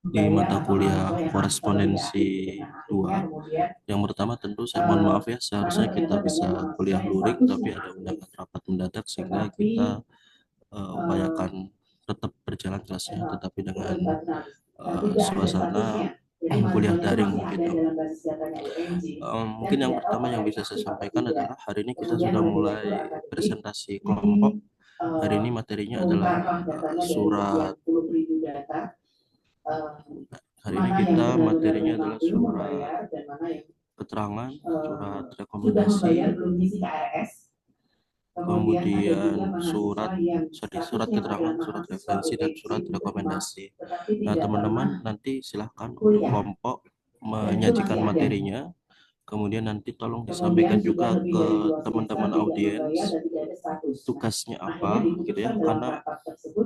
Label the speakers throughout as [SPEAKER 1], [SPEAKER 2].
[SPEAKER 1] di mata kuliah korespondensi 2. Yang pertama tentu saya mohon maaf ya, seharusnya kita bisa kuliah luring, tapi ada undangan rapat mendadak sehingga kita upayakan tetap berjalan kelasnya, tetapi dengan suasana kuliah daring gitu. Mungkin yang pertama yang bisa saya sampaikan adalah hari ini kita sudah mulai presentasi kelompok. Hari ini materinya adalah surat. Hari ini kita materinya adalah surat keterangan, surat rekomendasi, kemudian surat keterangan, surat referensi, dan surat rekomendasi. Nah, teman-teman nanti silahkan untuk kelompok menyajikan materinya, kemudian nanti tolong disampaikan juga ke teman-teman audiens tugasnya apa gitu ya, karena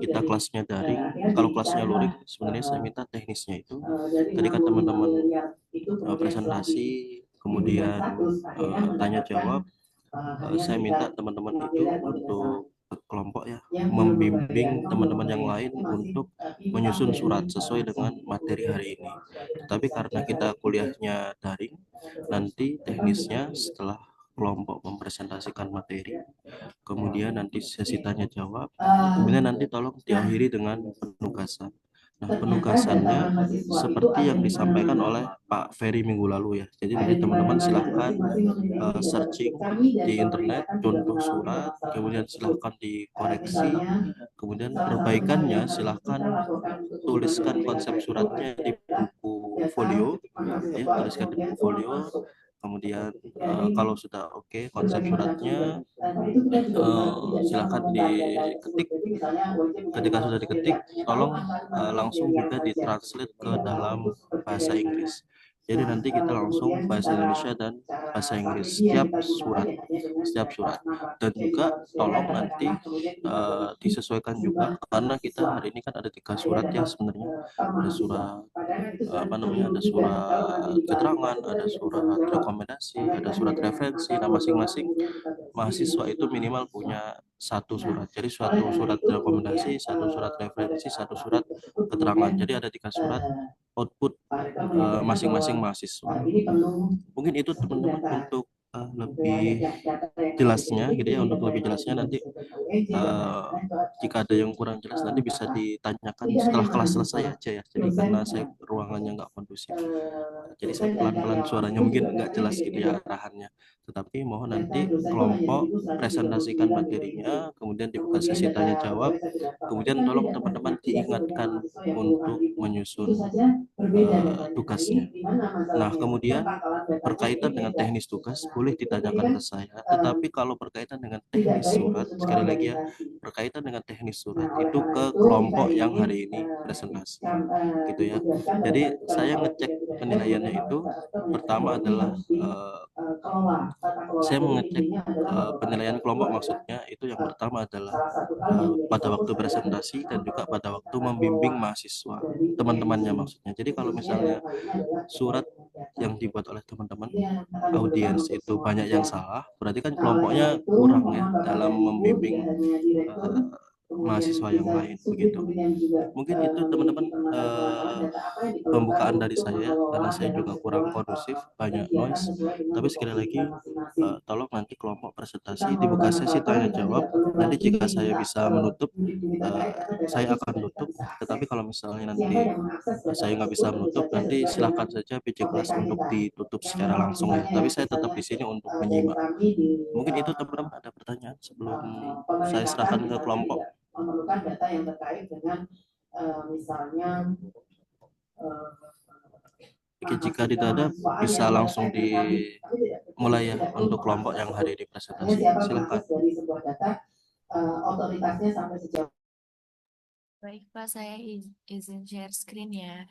[SPEAKER 1] kita kelasnya daring. Kalau kelasnya luring sebenarnya saya minta teknisnya itu ketika teman-teman presentasi, kemudian tanya jawab, saya minta teman-teman itu untuk kelompok ya membimbing teman-teman yang lain untuk menyusun surat sesuai dengan materi hari ini. Tapi karena kita kuliahnya daring, nanti teknisnya setelah kelompok mempresentasikan materi, kemudian nanti sesi tanya jawab, kemudian nanti tolong diakhiri dengan penugasan. Nah, penugasannya seperti yang disampaikan oleh Pak Ferry minggu lalu ya. Jadi nanti teman-teman silahkan searching di internet contoh surat, kemudian silahkan dikoreksi, kemudian perbaikannya silahkan tuliskan konsep suratnya di buku folio, ya tuliskan di buku folio. Kemudian kalau sudah oke konsep suratnya, silahkan diketik. Ketika sudah diketik, tolong langsung juga ditranslate ke dalam bahasa Inggris. Jadi nanti kita langsung bahasa Indonesia dan bahasa Inggris setiap surat. Dan juga tolong nanti disesuaikan juga karena kita hari ini kan ada 3 surat ya sebenarnya. Ada surat ada surat keterangan, ada surat rekomendasi, ada surat referensi. Nah, masing-masing mahasiswa itu minimal punya 1 surat. Jadi suatu surat rekomendasi, 1 surat referensi, 1 surat keterangan. Jadi ada 3 surat output masing-masing mahasiswa. Mungkin itu teman-teman untuk lebih jelasnya gitu ya, untuk lebih jelasnya nanti jika ada yang kurang jelas nanti bisa ditanyakan setelah kelas selesai aja ya. Jadi karena saya ruangannya nggak kondusif, jadi saya pelan-pelan suaranya mungkin nggak jelas gitu ya arahannya. Tetapi mohon nanti kelompok presentasikan materinya, kemudian dibuka sesi tanya jawab, kemudian tolong teman-teman diingatkan untuk menyusun tugasnya. Nah, kemudian berkaitan dengan teknis tugas boleh ditanyakan ke saya, tetapi kalau berkaitan dengan teknis surat, sekali lagi ya, berkaitan dengan teknis surat itu ke kelompok yang hari ini presentasi gitu ya. Jadi saya ngecek penilaiannya itu pertama adalah saya mengecek penilaian kelompok, maksudnya itu yang pertama adalah pada waktu presentasi dan juga pada waktu membimbing mahasiswa teman-temannya maksudnya. Jadi kalau misalnya surat yang dibuat oleh teman-teman audiens itu banyak yang salah, berarti kan kelompoknya kurang ya dalam membimbing mahasiswa yang lain begitu. Mungkin itu teman-teman pembukaan dari saya karena saya juga kurang kondusif, banyak noise. Tapi sekali lagi tolong nanti kelompok presentasi dibuka sesi tanya jawab. Nanti jika saya bisa menutup, saya akan tutup. Tetapi kalau misalnya nanti saya nggak bisa menutup, nanti silahkan saja PJ kelas untuk ditutup secara langsung ya. Tapi saya tetap di sini untuk menyimak. Mungkin itu teman-teman ada pertanyaan sebelum saya serahkan ke kelompok. Memerlukan data yang terkait dengan misalnya Oke, jika tidak ada bisa langsung dimulai ya untuk kelompok yang hari ini presentasi. Silakan. Dari sebuah data otoritasnya sampai sejauh.
[SPEAKER 2] Baik, Pak, saya izin share screen ya.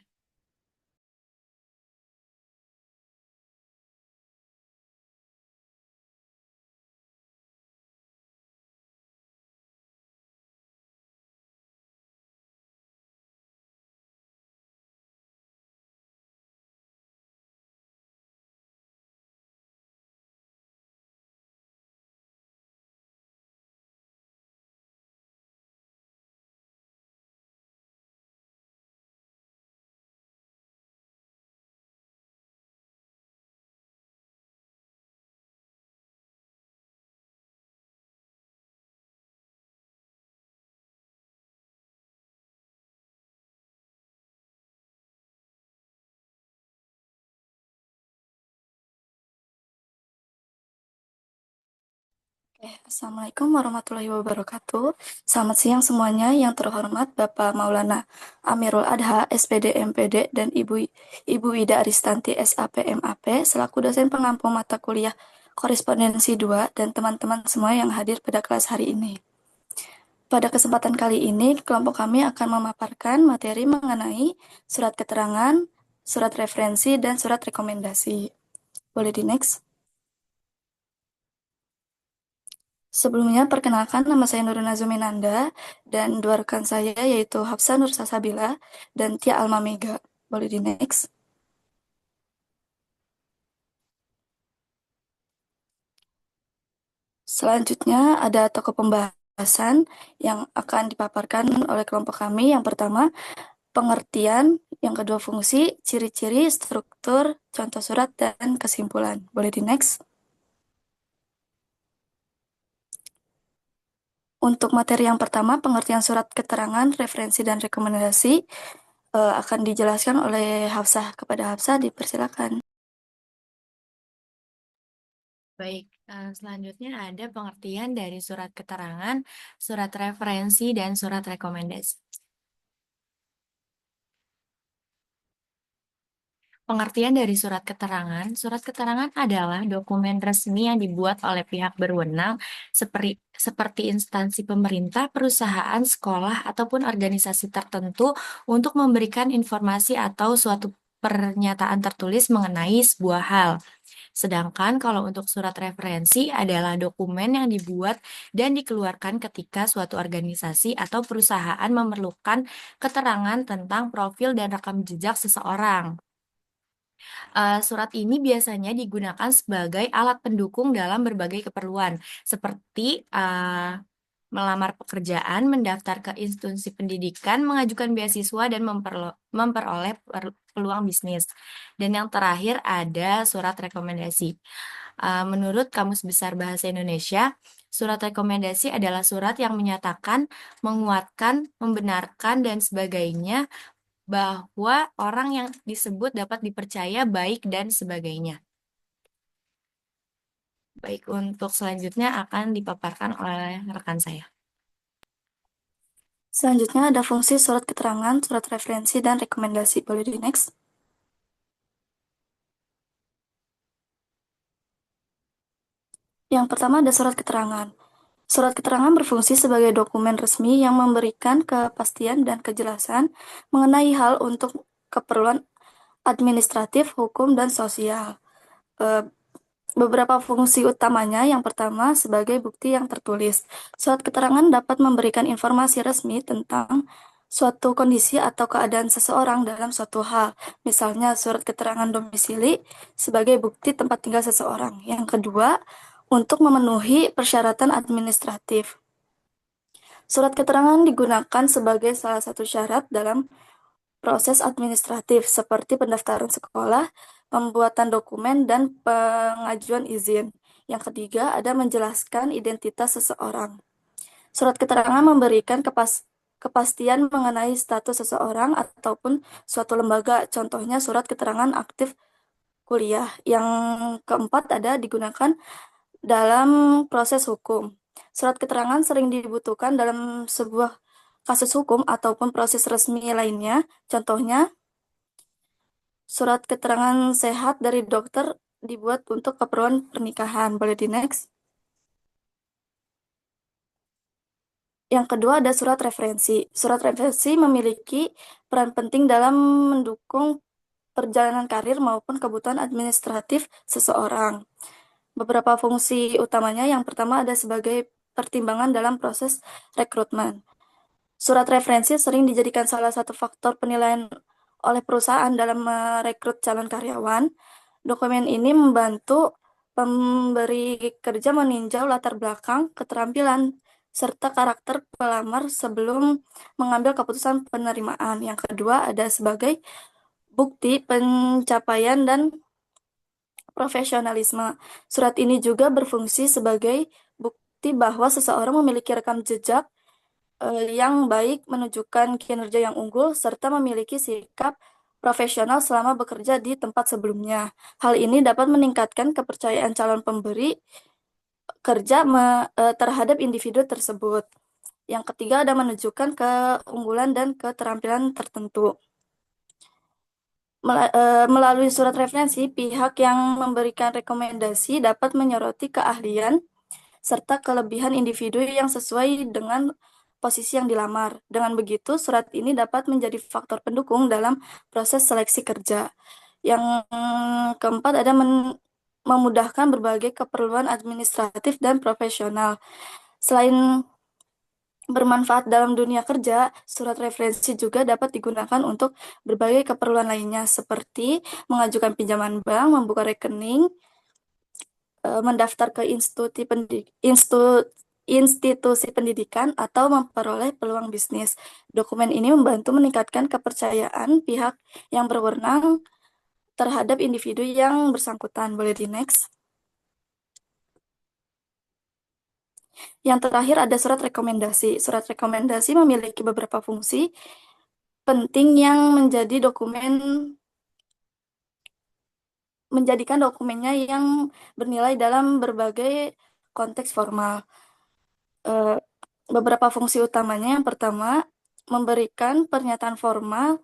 [SPEAKER 3] Assalamualaikum warahmatullahi wabarakatuh. Selamat siang semuanya. Yang terhormat Bapak Maulana Amirul Adha, SPD MPD, dan Ibu Ida Aristanti, SAP MAP, selaku dosen pengampu mata kuliah Korespondensi 2, dan teman-teman semua yang hadir pada kelas hari ini. Pada kesempatan kali ini, kelompok kami akan memaparkan materi mengenai surat keterangan, surat referensi, dan surat rekomendasi. Boleh di next? Sebelumnya, perkenalkan nama saya Nuruna Zuminanda dan dua rekan saya yaitu Hafsa Nur Sasabila dan Tia Alma Mega. Boleh di next. Selanjutnya ada toko pembahasan yang akan dipaparkan oleh kelompok kami. Yang pertama, pengertian, yang kedua fungsi, ciri-ciri, struktur, contoh surat, dan kesimpulan. Boleh di next. Untuk materi yang pertama, pengertian surat keterangan, referensi, dan rekomendasi akan dijelaskan oleh Hafsah. Kepada Hafsah, dipersilakan.
[SPEAKER 2] Baik, selanjutnya ada pengertian dari surat keterangan, surat referensi, dan surat rekomendasi. Pengertian dari surat keterangan adalah dokumen resmi yang dibuat oleh pihak berwenang seperti instansi pemerintah, perusahaan, sekolah, ataupun organisasi tertentu untuk memberikan informasi atau suatu pernyataan tertulis mengenai sebuah hal. Sedangkan kalau untuk surat referensi adalah dokumen yang dibuat dan dikeluarkan ketika suatu organisasi atau perusahaan memerlukan keterangan tentang profil dan rekam jejak seseorang. Surat ini biasanya digunakan sebagai alat pendukung dalam berbagai keperluan, seperti melamar pekerjaan, mendaftar ke institusi pendidikan, mengajukan beasiswa, dan memperoleh peluang bisnis. Dan yang terakhir ada surat rekomendasi. Menurut Kamus Besar Bahasa Indonesia, surat rekomendasi adalah surat yang menyatakan, menguatkan, membenarkan, dan sebagainya bahwa orang yang disebut dapat dipercaya, baik, dan sebagainya. Baik, untuk selanjutnya akan dipaparkan oleh rekan saya.
[SPEAKER 3] Selanjutnya ada fungsi surat keterangan, surat referensi, dan rekomendasi. Boleh di next. Yang pertama ada surat keterangan. Surat keterangan berfungsi sebagai dokumen resmi yang memberikan kepastian dan kejelasan mengenai hal untuk keperluan administratif, hukum, dan sosial. Beberapa fungsi utamanya, yang pertama sebagai bukti yang tertulis. Surat keterangan dapat memberikan informasi resmi tentang suatu kondisi atau keadaan seseorang dalam suatu hal. Misalnya surat keterangan domisili sebagai bukti tempat tinggal seseorang. Yang kedua, untuk memenuhi persyaratan administratif. Surat keterangan digunakan sebagai salah satu syarat dalam proses administratif seperti pendaftaran sekolah, pembuatan dokumen, dan pengajuan izin. Yang ketiga, ada menjelaskan identitas seseorang. Surat keterangan memberikan kepastian mengenai status seseorang ataupun suatu lembaga. Contohnya surat keterangan aktif kuliah. Yang keempat ada digunakan dalam proses hukum. Surat keterangan sering dibutuhkan dalam sebuah kasus hukum ataupun proses resmi lainnya. Contohnya, surat keterangan sehat dari dokter dibuat untuk keperluan pernikahan. Boleh di next. Yang kedua ada surat referensi. Surat referensi memiliki peran penting dalam mendukung perjalanan karir maupun kebutuhan administratif seseorang. Beberapa fungsi utamanya, yang pertama ada sebagai pertimbangan dalam proses rekrutmen. Surat referensi sering dijadikan salah satu faktor penilaian oleh perusahaan dalam merekrut calon karyawan. Dokumen ini membantu pemberi kerja meninjau latar belakang, keterampilan, serta karakter pelamar sebelum mengambil keputusan penerimaan. Yang kedua ada sebagai bukti pencapaian dan profesionalisme. Surat ini juga berfungsi sebagai bukti bahwa seseorang memiliki rekam jejak yang baik, menunjukkan kinerja yang unggul, serta memiliki sikap profesional selama bekerja di tempat sebelumnya. Hal ini dapat meningkatkan kepercayaan calon pemberi kerja terhadap individu tersebut. Yang ketiga ada menunjukkan keunggulan dan keterampilan tertentu. Melalui surat referensi, pihak yang memberikan rekomendasi dapat menyoroti keahlian serta kelebihan individu yang sesuai dengan posisi yang dilamar. Dengan begitu, surat ini dapat menjadi faktor pendukung dalam proses seleksi kerja. Yang keempat ada memudahkan berbagai keperluan administratif dan profesional. Selain bermanfaat dalam dunia kerja, surat referensi juga dapat digunakan untuk berbagai keperluan lainnya, seperti mengajukan pinjaman bank, membuka rekening, mendaftar ke institusi pendidikan, atau memperoleh peluang bisnis. Dokumen ini membantu meningkatkan kepercayaan pihak yang berwenang terhadap individu yang bersangkutan. Boleh di next. Yang terakhir ada surat rekomendasi. Surat rekomendasi memiliki beberapa fungsi penting yang menjadikan dokumennya yang bernilai dalam berbagai konteks formal. Beberapa fungsi utamanya, yang pertama, memberikan pernyataan formal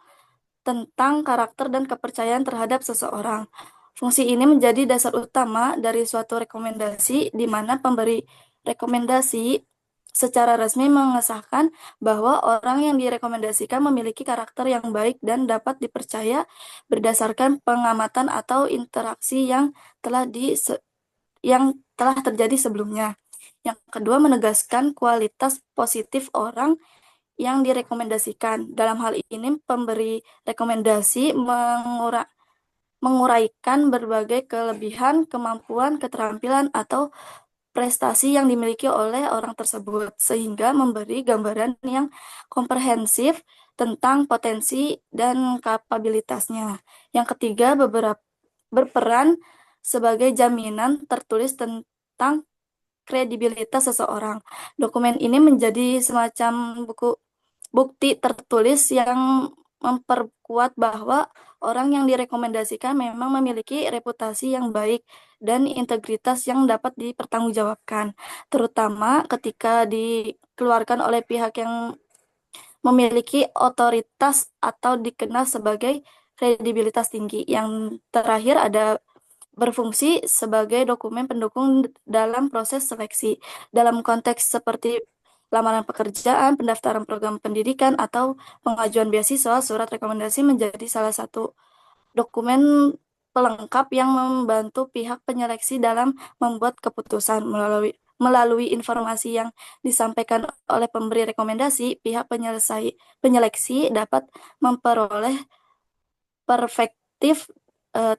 [SPEAKER 3] tentang karakter dan kepercayaan terhadap seseorang. Fungsi ini menjadi dasar utama dari suatu rekomendasi, di mana pemberi rekomendasi secara resmi mengesahkan bahwa orang yang direkomendasikan memiliki karakter yang baik dan dapat dipercaya berdasarkan pengamatan atau interaksi yang telah terjadi sebelumnya. Yang kedua, menegaskan kualitas positif orang yang direkomendasikan. Dalam hal ini, pemberi rekomendasi menguraikan berbagai kelebihan, kemampuan, keterampilan, atau prestasi yang dimiliki oleh orang tersebut, sehingga memberi gambaran yang komprehensif tentang potensi dan kapabilitasnya. Yang ketiga, berperan sebagai jaminan tertulis tentang kredibilitas seseorang. Dokumen ini menjadi semacam bukti tertulis yang memperkuat bahwa orang yang direkomendasikan memang memiliki reputasi yang baik dan integritas yang dapat dipertanggungjawabkan, terutama ketika dikeluarkan oleh pihak yang memiliki otoritas atau dikenal sebagai kredibilitas tinggi. Yang terakhir ada berfungsi sebagai dokumen pendukung dalam proses seleksi. Dalam konteks seperti lamaran pekerjaan, pendaftaran program pendidikan, atau pengajuan beasiswa, surat rekomendasi menjadi salah satu dokumen pelengkap yang membantu pihak penyeleksi dalam membuat keputusan. Melalui informasi yang disampaikan oleh pemberi rekomendasi, pihak penyeleksi dapat memperoleh perspektif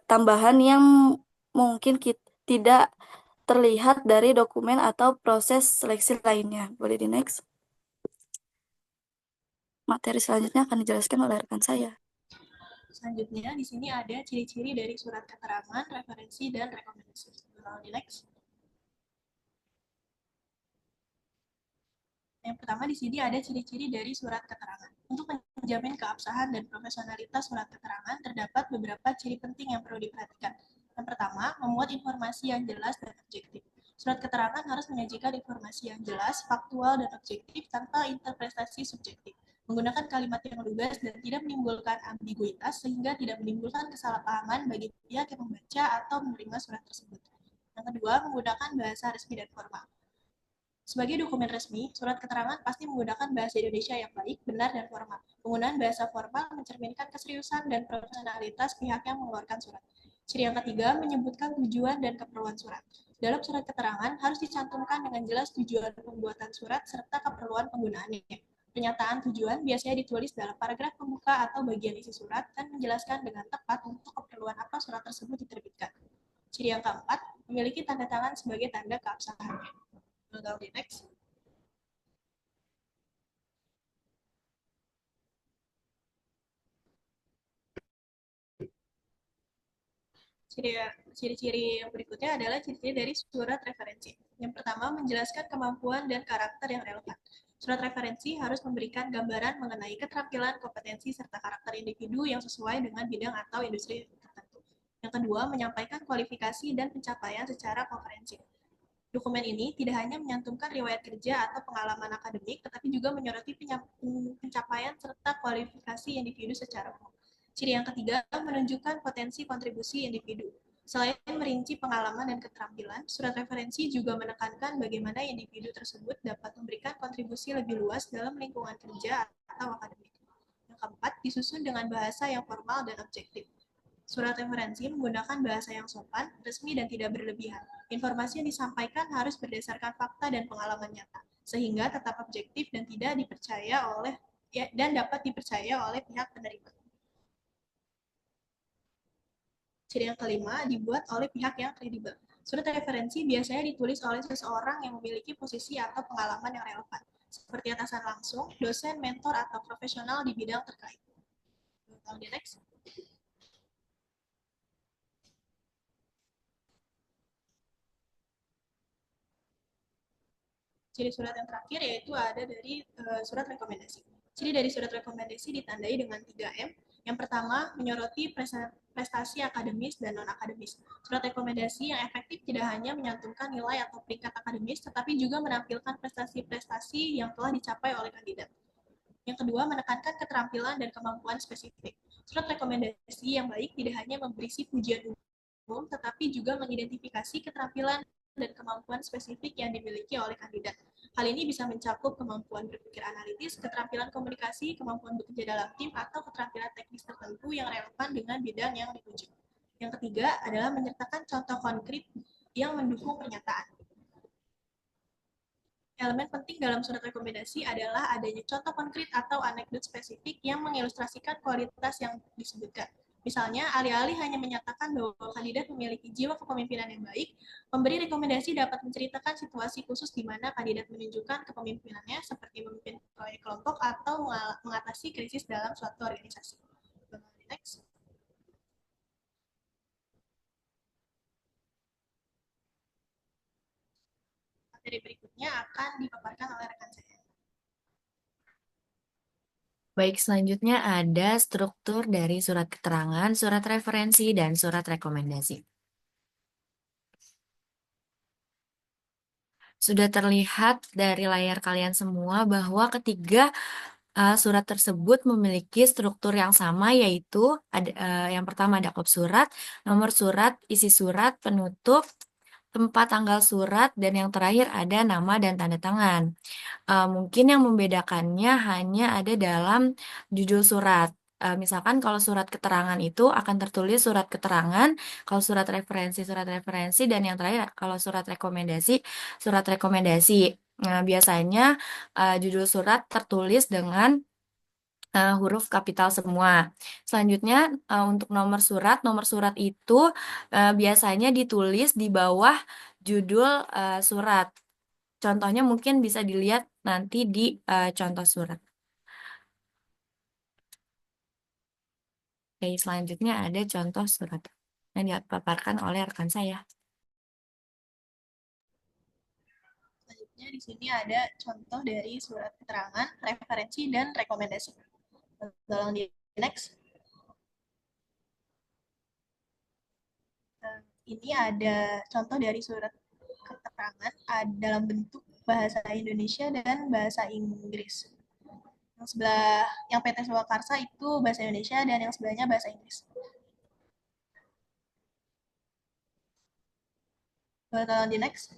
[SPEAKER 3] tambahan yang mungkin tidak terlihat dari dokumen atau proses seleksi lainnya. Boleh di next. Materi selanjutnya akan dijelaskan oleh rekan saya.
[SPEAKER 4] Selanjutnya, di sini ada ciri-ciri dari surat keterangan, referensi, dan rekomendasi. Di next. Yang pertama di sini ada ciri-ciri dari surat keterangan. Untuk menjamin keabsahan dan profesionalitas surat keterangan, terdapat beberapa ciri penting yang perlu diperhatikan. Yang pertama, memuat informasi yang jelas dan objektif. Surat keterangan harus menyajikan informasi yang jelas, faktual, dan objektif tanpa interpretasi subjektif. Menggunakan kalimat yang lugas dan tidak menimbulkan ambiguitas sehingga tidak menimbulkan kesalahpahaman bagi pihak yang membaca atau menerima surat tersebut. Yang kedua, menggunakan bahasa resmi dan formal. Sebagai dokumen resmi, surat keterangan pasti menggunakan bahasa Indonesia yang baik, benar, dan formal. Penggunaan bahasa formal mencerminkan keseriusan dan profesionalitas pihak yang mengeluarkan surat. Ciri yang ketiga, menyebutkan tujuan dan keperluan surat. Dalam surat keterangan harus dicantumkan dengan jelas tujuan pembuatan surat serta keperluan penggunaannya. Pernyataan tujuan biasanya ditulis dalam paragraf pembuka atau bagian isi surat dan menjelaskan dengan tepat untuk keperluan apa surat tersebut diterbitkan. Ciri yang keempat, memiliki tanda tangan sebagai tanda keabsahannya. Next. Ciri-ciri yang berikutnya adalah ciri-ciri dari surat referensi. Yang pertama, menjelaskan kemampuan dan karakter yang relevan. Surat referensi harus memberikan gambaran mengenai keterampilan, kompetensi, serta karakter individu yang sesuai dengan bidang atau industri tertentu. Yang kedua, menyampaikan kualifikasi dan pencapaian secara komprehensif. Dokumen ini tidak hanya menyantumkan riwayat kerja atau pengalaman akademik, tetapi juga menyoroti pencapaian serta kualifikasi individu secara umum. Ciri yang ketiga, menunjukkan potensi kontribusi individu. Selain merinci pengalaman dan keterampilan, surat referensi juga menekankan bagaimana individu tersebut dapat memberikan kontribusi lebih luas dalam lingkungan kerja atau akademik. Yang keempat, disusun dengan bahasa yang formal dan objektif. Surat referensi menggunakan bahasa yang sopan, resmi, dan tidak berlebihan. Informasi yang disampaikan harus berdasarkan fakta dan pengalaman nyata, sehingga tetap objektif dan tidak dipercaya oleh dan dapat dipercaya oleh pihak penerima. Ciri yang kelima, dibuat oleh pihak yang kredibel. Surat referensi biasanya ditulis oleh seseorang yang memiliki posisi atau pengalaman yang relevan, seperti atasan langsung, dosen, mentor, atau profesional di bidang terkait. Next. Ciri surat yang terakhir yaitu ada dari surat rekomendasi. Ciri dari surat rekomendasi ditandai dengan 3M. Yang pertama, menyoroti prestasi akademis dan non-akademis. Surat rekomendasi yang efektif tidak hanya menyantumkan nilai atau peringkat akademis, tetapi juga menampilkan prestasi-prestasi yang telah dicapai oleh kandidat. Yang kedua, menekankan keterampilan dan kemampuan spesifik. Surat rekomendasi yang baik tidak hanya berisi pujian umum, tetapi juga mengidentifikasi keterampilan dan kemampuan spesifik yang dimiliki oleh kandidat. Hal ini bisa mencakup kemampuan berpikir analitis, keterampilan komunikasi, kemampuan bekerja dalam tim, atau keterampilan teknis tertentu yang relevan dengan bidang yang dituju. Yang ketiga adalah menyertakan contoh konkret yang mendukung pernyataan. Elemen penting dalam surat rekomendasi adalah adanya contoh konkret atau anekdot spesifik yang mengilustrasikan kualitas yang disebutkan. Misalnya, alih-alih hanya menyatakan bahwa kandidat memiliki jiwa kepemimpinan yang baik, pemberi rekomendasi dapat menceritakan situasi khusus di mana kandidat menunjukkan kepemimpinannya seperti memimpin proyek kelompok atau mengatasi krisis dalam suatu organisasi. Next. Materi berikutnya akan dipaparkan oleh rekan saya.
[SPEAKER 2] Baik, selanjutnya ada struktur dari surat keterangan, surat referensi, dan surat rekomendasi. Sudah terlihat dari layar kalian semua bahwa ketiga surat tersebut memiliki struktur yang sama, yaitu yang pertama ada kop surat, nomor surat, isi surat, penutup, tempat tanggal surat, dan yang terakhir ada nama dan tanda tangan. Mungkin yang membedakannya hanya ada dalam judul surat. Misalkan kalau surat keterangan itu akan tertulis surat keterangan, kalau surat referensi, dan yang terakhir kalau surat rekomendasi, surat rekomendasi. Nah, biasanya judul surat tertulis dengan huruf kapital semua. Selanjutnya untuk nomor surat itu biasanya ditulis di bawah judul surat. Contohnya mungkin bisa dilihat nanti di contoh surat. Oke, selanjutnya ada contoh surat yang dipaparkan oleh rekan saya.
[SPEAKER 4] Selanjutnya di sini ada contoh dari surat keterangan, referensi, dan rekomendasi. Tolong di next. Ini ada contoh dari surat keterangan dalam bentuk bahasa Indonesia dan bahasa Inggris. Yang PT Swakarsa itu bahasa Indonesia dan yang sebelahnya bahasa Inggris. Tolong di next.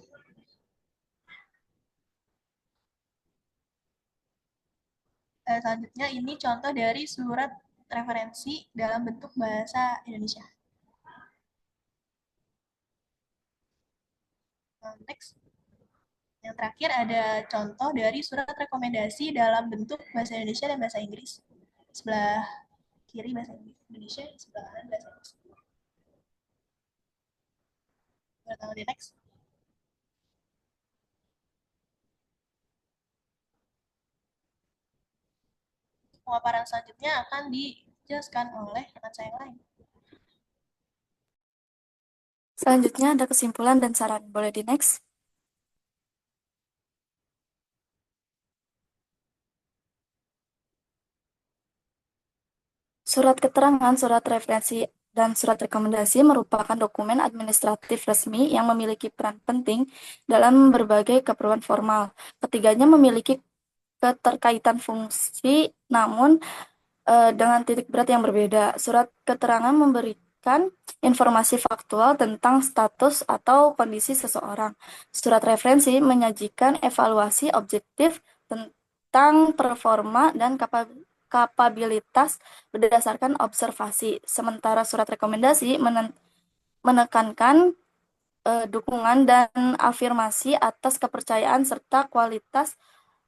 [SPEAKER 4] Selanjutnya ini contoh dari surat referensi dalam bentuk bahasa Indonesia. Next. Yang terakhir ada contoh dari surat rekomendasi dalam bentuk bahasa Indonesia dan bahasa Inggris. Sebelah kiri bahasa Indonesia, sebelah kanan bahasa Inggris. Tolong di next. Pemaparan selanjutnya akan dijelaskan oleh rekan saya yang lain.
[SPEAKER 3] Selanjutnya ada kesimpulan dan saran. Boleh di next? Surat keterangan, surat referensi, dan surat rekomendasi merupakan dokumen administratif resmi yang memiliki peran penting dalam berbagai keperluan formal. Ketiganya memiliki keterkaitan fungsi, namun dengan titik berat yang berbeda. Surat keterangan memberikan informasi faktual tentang status atau kondisi seseorang. Surat referensi menyajikan evaluasi objektif tentang performa dan kapabilitas berdasarkan observasi. Sementara surat rekomendasi menekankan dukungan dan afirmasi atas kepercayaan serta kualitas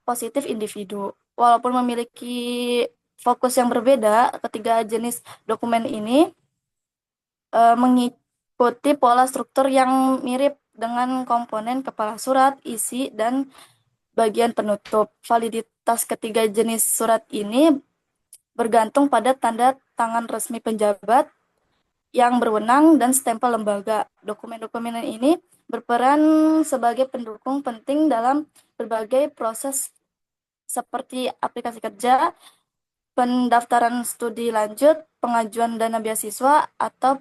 [SPEAKER 3] positif individu. Walaupun memiliki fokus yang berbeda, ketiga jenis dokumen ini mengikuti pola struktur yang mirip dengan komponen kepala surat, isi, dan bagian penutup. Validitas ketiga jenis surat ini bergantung pada tanda tangan resmi penjabat yang berwenang dan stempel lembaga. Dokumen-dokumen ini berperan sebagai pendukung penting dalam berbagai proses seperti aplikasi kerja, pendaftaran studi lanjut, pengajuan dana beasiswa, atau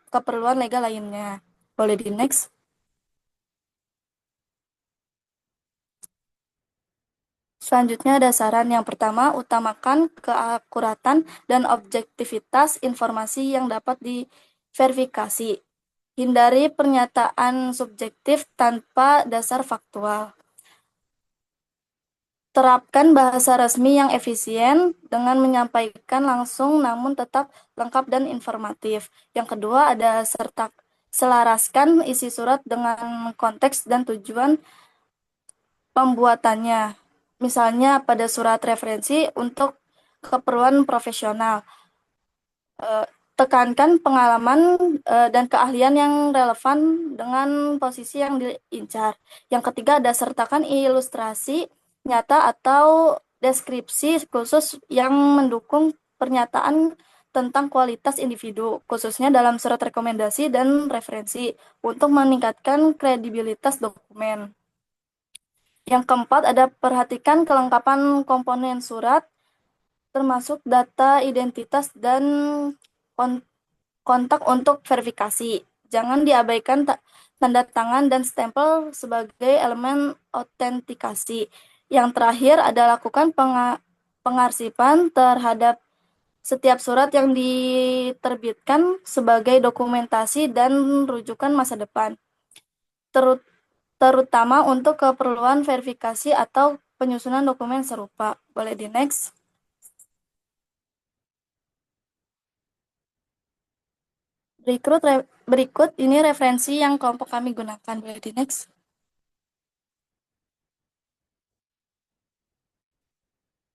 [SPEAKER 3] keperluan legal lainnya. Boleh di next. Selanjutnya ada saran yang pertama, utamakan keakuratan dan objektivitas informasi yang dapat diverifikasi. Hindari pernyataan subjektif tanpa dasar faktual. Terapkan bahasa resmi yang efisien dengan menyampaikan langsung namun tetap lengkap dan informatif. Yang kedua ada selaraskan isi surat dengan konteks dan tujuan pembuatannya. Misalnya pada surat referensi untuk keperluan profesional. Tekankan pengalaman dan keahlian yang relevan dengan posisi yang diincar. Yang ketiga ada sertakan ilustrasi nyata atau deskripsi khusus yang mendukung pernyataan tentang kualitas individu, khususnya dalam surat rekomendasi dan referensi, untuk meningkatkan kredibilitas dokumen. Yang keempat ada perhatikan kelengkapan komponen surat, termasuk data identitas dan kontak untuk verifikasi. Jangan diabaikan tanda tangan dan stempel sebagai elemen autentikasi. Yang terakhir adalah lakukan pengarsipan terhadap setiap surat yang diterbitkan sebagai dokumentasi dan rujukan masa depan, terutama untuk keperluan verifikasi atau penyusunan dokumen serupa. Boleh di next. Berikut ini referensi yang kelompok kami gunakan. Boleh di next.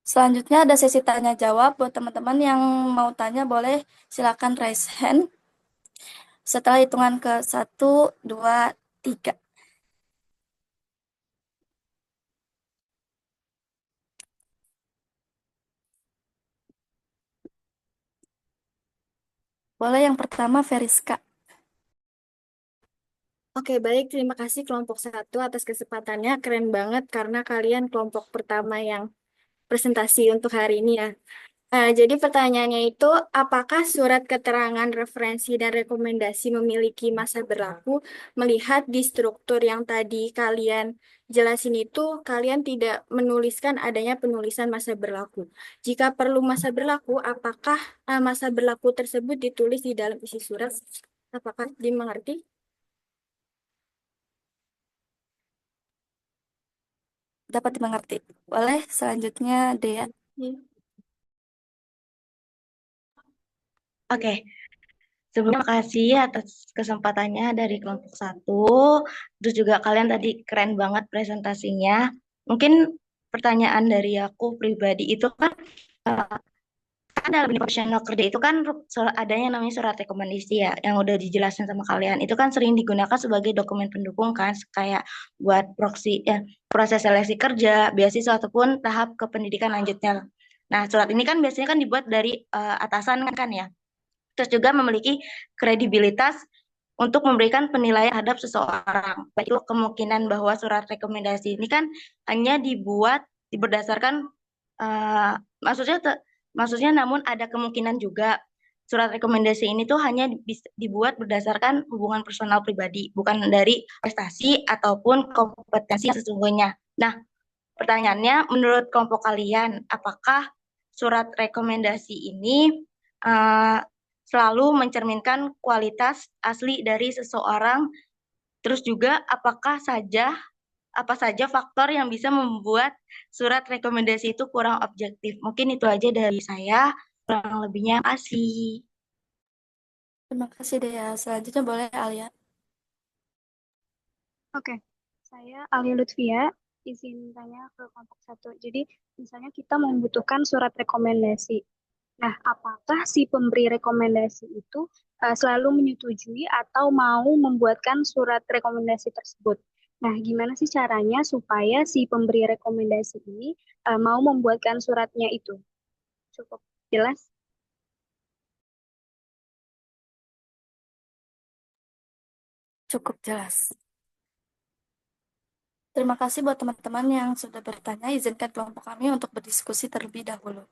[SPEAKER 3] Selanjutnya ada sesi tanya jawab. Buat teman-teman yang mau tanya boleh silakan raise hand. Setelah hitungan ke 1, 2, 3. Boleh yang pertama Veriska.
[SPEAKER 2] Oke, baik. Terima kasih kelompok 1 atas kesempatannya. Keren banget karena kalian kelompok pertama yang presentasi untuk hari ini ya. Jadi pertanyaannya itu, apakah surat keterangan referensi dan rekomendasi memiliki masa berlaku? Melihat di struktur yang tadi kalian jelasin itu, kalian tidak menuliskan adanya penulisan masa berlaku. Jika perlu masa berlaku, apakah masa berlaku tersebut ditulis di dalam isi surat? Apakah dimengerti?
[SPEAKER 3] Dapat dimengerti. Boleh selanjutnya Dea.
[SPEAKER 5] Oke, sebelumnya makasih atas kesempatannya dari kelompok 1. Terus juga kalian tadi keren banget presentasinya. Mungkin pertanyaan dari aku pribadi itu kan dalam dunia profesional kerja itu kan adanya namanya surat rekomendasi ya, yang udah dijelasin sama kalian. Itu kan sering digunakan sebagai dokumen pendukung kan, kayak buat proxy ya, proses seleksi kerja, beasiswa ataupun tahap kependidikan lanjutnya. Nah, surat ini kan biasanya kan dibuat dari atasan kan ya. Terus juga memiliki kredibilitas untuk memberikan penilaian terhadap seseorang. Baik itu kemungkinan bahwa surat rekomendasi ini kan hanya dibuat berdasarkan maksudnya namun ada kemungkinan juga surat rekomendasi ini tuh hanya dibuat berdasarkan hubungan personal pribadi, bukan dari prestasi ataupun kompetensi yang sesungguhnya. Nah, pertanyaannya, menurut kelompok kalian, apakah surat rekomendasi ini selalu mencerminkan kualitas asli dari seseorang? Terus juga apa saja faktor yang bisa membuat surat rekomendasi itu kurang objektif? Mungkin itu aja dari saya, kurang lebihnya kasih.
[SPEAKER 3] Terima kasih Dea. Selanjutnya boleh Alia.
[SPEAKER 6] Oke, saya Alia Lutfia, izin tanya ke kelompok 1. Jadi, misalnya kita membutuhkan surat rekomendasi. Nah, apakah si pemberi rekomendasi itu selalu menyetujui atau mau membuatkan surat rekomendasi tersebut? Nah, gimana sih caranya supaya si pemberi rekomendasi ini mau membuatkan suratnya itu? Cukup jelas?
[SPEAKER 3] Cukup jelas. Terima kasih buat teman-teman yang sudah bertanya. Izinkan kelompok kami untuk berdiskusi terlebih dahulu.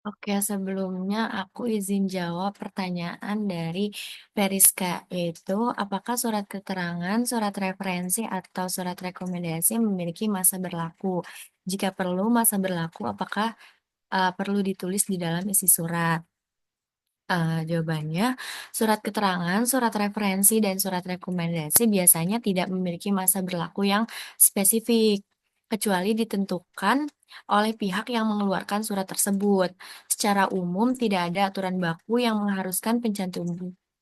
[SPEAKER 2] Oke, sebelumnya aku izin jawab pertanyaan dari Veriska, yaitu apakah surat keterangan, surat referensi, atau surat rekomendasi memiliki masa berlaku? Jika perlu masa berlaku, apakah perlu ditulis di dalam isi surat? Jawabannya, surat keterangan, surat referensi, dan surat rekomendasi biasanya tidak memiliki masa berlaku yang spesifik, kecuali ditentukan oleh pihak yang mengeluarkan surat tersebut. Secara umum, tidak ada aturan baku yang mengharuskan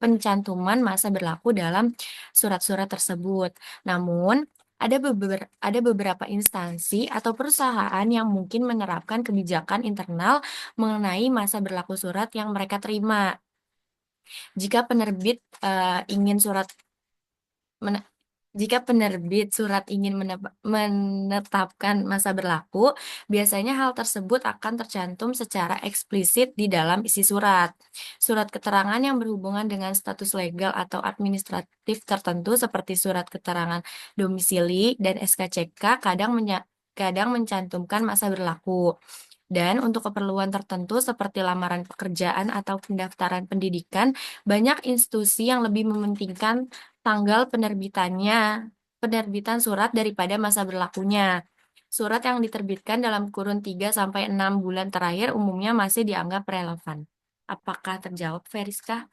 [SPEAKER 2] pencantuman masa berlaku dalam surat-surat tersebut. Namun, ada beberapa instansi atau perusahaan yang mungkin menerapkan kebijakan internal mengenai masa berlaku surat yang mereka terima. Jika penerbit ingin men- jika penerbit surat ingin menetapkan masa berlaku, biasanya hal tersebut akan tercantum secara eksplisit di dalam isi surat. Surat keterangan yang berhubungan dengan status legal atau administratif tertentu seperti surat keterangan domisili dan SKCK kadang mencantumkan masa berlaku. Dan untuk keperluan tertentu seperti lamaran pekerjaan atau pendaftaran pendidikan, banyak institusi yang lebih mementingkan tanggal penerbitan surat daripada masa berlakunya. Surat yang diterbitkan dalam kurun 3 sampai 6 bulan terakhir umumnya masih dianggap relevan. Apakah terjawab, Veriska?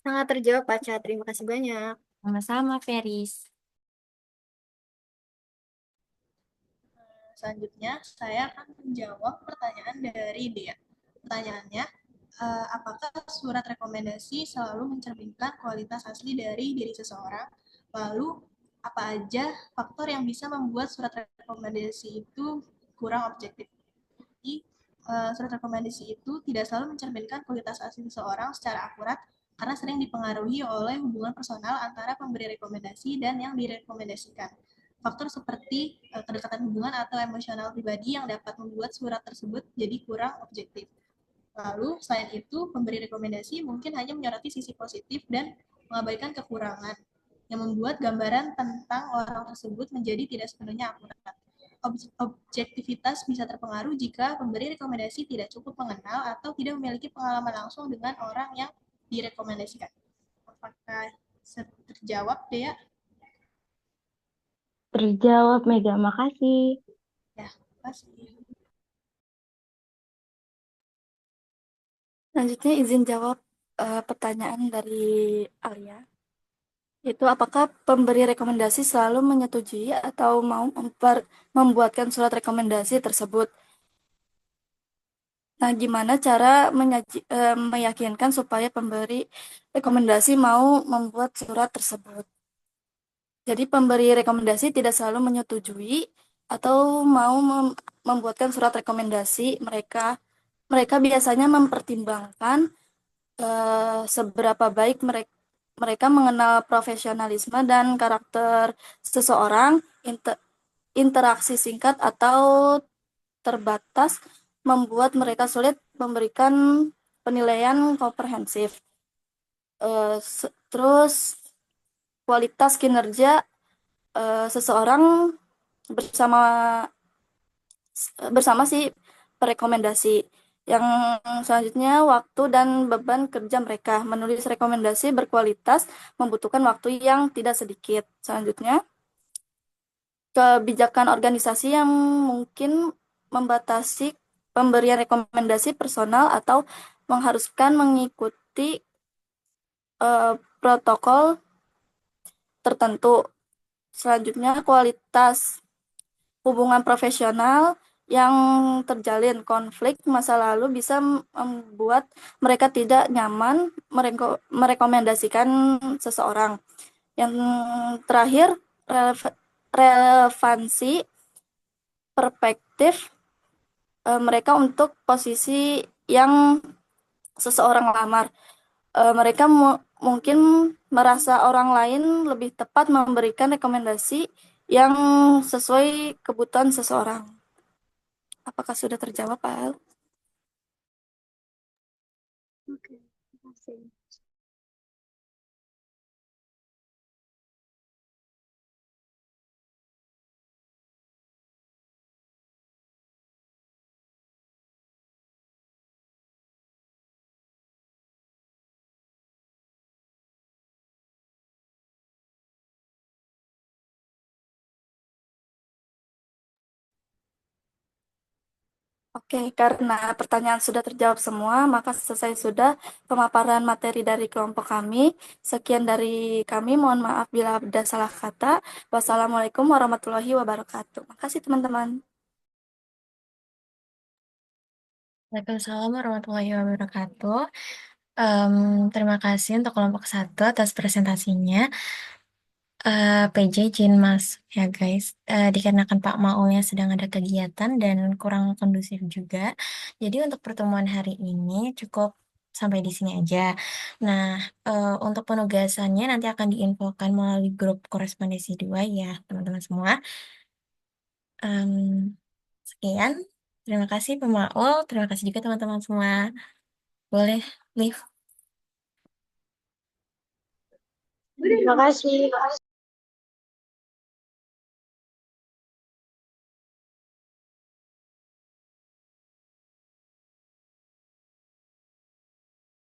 [SPEAKER 3] Sangat terjawab, Paca. Terima kasih banyak.
[SPEAKER 2] Sama-sama, Veris.
[SPEAKER 4] Selanjutnya, saya akan menjawab pertanyaan dari Dea. Pertanyaannya, apakah surat rekomendasi selalu mencerminkan kualitas asli dari diri seseorang? Lalu, apa aja faktor yang bisa membuat surat rekomendasi itu kurang objektif? Jadi, surat rekomendasi itu tidak selalu mencerminkan kualitas asli seseorang secara akurat karena sering dipengaruhi oleh hubungan personal antara pemberi rekomendasi dan yang direkomendasikan. Faktor seperti kedekatan hubungan atau emosional pribadi yang dapat membuat surat tersebut jadi kurang objektif. Lalu, selain itu, pemberi rekomendasi mungkin hanya menyoroti sisi positif dan mengabaikan kekurangan, yang membuat gambaran tentang orang tersebut menjadi tidak sepenuhnya akurat. Objektivitas bisa terpengaruh jika pemberi rekomendasi tidak cukup mengenal atau tidak memiliki pengalaman langsung dengan orang yang direkomendasikan. Apakah terjawab, Dea?
[SPEAKER 5] Terjawab, Mega. Makasih.
[SPEAKER 4] Ya, pasti.
[SPEAKER 3] Selanjutnya izin jawab pertanyaan dari Alia. Yaitu apakah pemberi rekomendasi selalu menyetujui atau mau membuatkan surat rekomendasi tersebut? Nah, gimana cara meyakinkan supaya pemberi rekomendasi mau membuat surat tersebut? Jadi pemberi rekomendasi tidak selalu menyetujui atau mau membuatkan surat rekomendasi. Mereka biasanya mempertimbangkan seberapa baik mereka mengenal profesionalisme dan karakter seseorang, interaksi singkat atau terbatas membuat mereka sulit memberikan penilaian komprehensif. Terus kualitas kinerja seseorang bersama bersama si perekomendasi. Yang selanjutnya, waktu dan beban kerja mereka. Menulis rekomendasi berkualitas membutuhkan waktu yang tidak sedikit. Selanjutnya, kebijakan organisasi yang mungkin membatasi pemberian rekomendasi personal atau mengharuskan mengikuti protokol tertentu. Selanjutnya, kualitas hubungan profesional yang terjalin. Konflik masa lalu bisa membuat mereka tidak nyaman merekomendasikan seseorang. Yang terakhir, relevansi perspektif mereka untuk posisi yang seseorang lamar. Mereka mungkin merasa orang lain lebih tepat memberikan rekomendasi yang sesuai kebutuhan seseorang. Apakah sudah terjawab, Pak El?
[SPEAKER 6] Oke, terima kasih.
[SPEAKER 3] Oke, karena pertanyaan sudah terjawab semua, maka selesai sudah pemaparan materi dari kelompok kami. Sekian dari kami, mohon maaf bila ada salah kata. Wassalamualaikum warahmatullahi wabarakatuh. Makasih teman-teman.
[SPEAKER 2] Waalaikumsalam warahmatullahi wabarakatuh. Terima kasih untuk kelompok 1 atas presentasinya. PJ izin masuk ya guys. Dikarenakan Pak Maulnya sedang ada kegiatan dan kurang kondusif juga. Jadi untuk pertemuan hari ini cukup sampai di sini aja. Nah, untuk penugasannya nanti akan diinfokan melalui grup korespondensi 2 ya teman-teman semua. Em, Sekian. Terima kasih Pak Maul. Terima kasih juga teman-teman semua. Boleh leave.
[SPEAKER 5] Terima kasih.